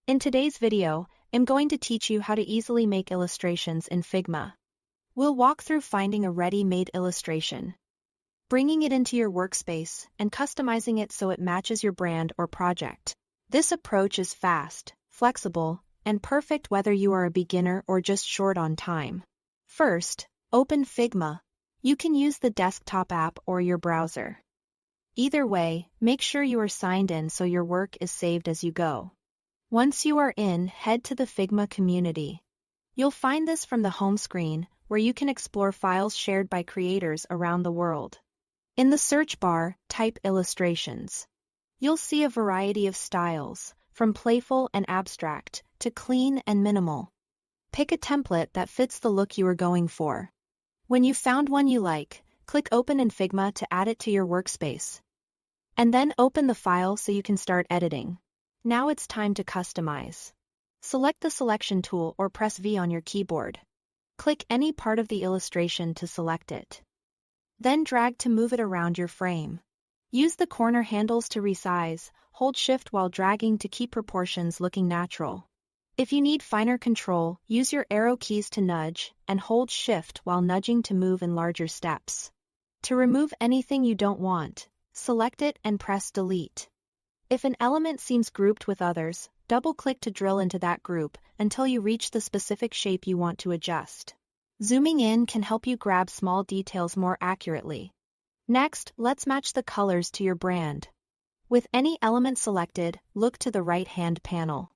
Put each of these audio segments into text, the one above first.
In today's video, I'm going to teach you how to easily make illustrations in Figma. We'll walk through finding a ready-made illustration, bringing it into your workspace, and customizing it so it matches your brand or project. This approach is fast, flexible, and perfect whether you are a beginner or just short on time. First, open Figma. You can use the desktop app or your browser. Either way, make sure you are signed in so your work is saved as you go. Once you are in, head to the Figma community. You'll find this from the home screen, where you can explore files shared by creators around the world. In the search bar, type illustrations. You'll see a variety of styles, from playful and abstract to clean and minimal. Pick a template that fits the look you are going for. When you've found one you like, click Open in Figma to add it to your workspace. And then open the file so you can start editing. Now it's time to customize. Select the selection tool or press V on your keyboard. Click any part of the illustration to select it. Then drag to move it around your frame. Use the corner handles to resize, hold Shift while dragging to keep proportions looking natural. If you need finer control, use your arrow keys to nudge, and hold Shift while nudging to move in larger steps. To remove anything you don't want, select it and press Delete. If an element seems grouped with others, double-click to drill into that group until you reach the specific shape you want to adjust. Zooming in can help you grab small details more accurately. Next, let's match the colors to your brand. With any element selected, look to the right-hand panel.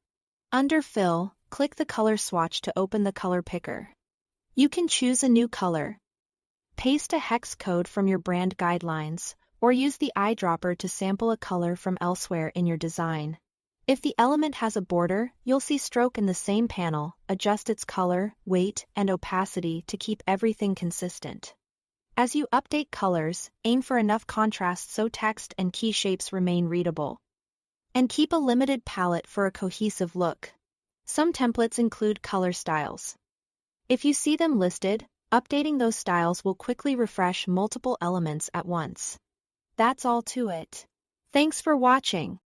Under Fill, click the color swatch to open the color picker. You can choose a new color. Paste a hex code from your brand guidelines, or use the eyedropper to sample a color from elsewhere in your design. If the element has a border, you'll see stroke in the same panel. Adjust its color, weight, and opacity to keep everything consistent. As you update colors, aim for enough contrast so text and key shapes remain readable. And keep a limited palette for a cohesive look. Some templates include color styles. If you see them listed, updating those styles will quickly refresh multiple elements at once. That's all to it. Thanks for watching.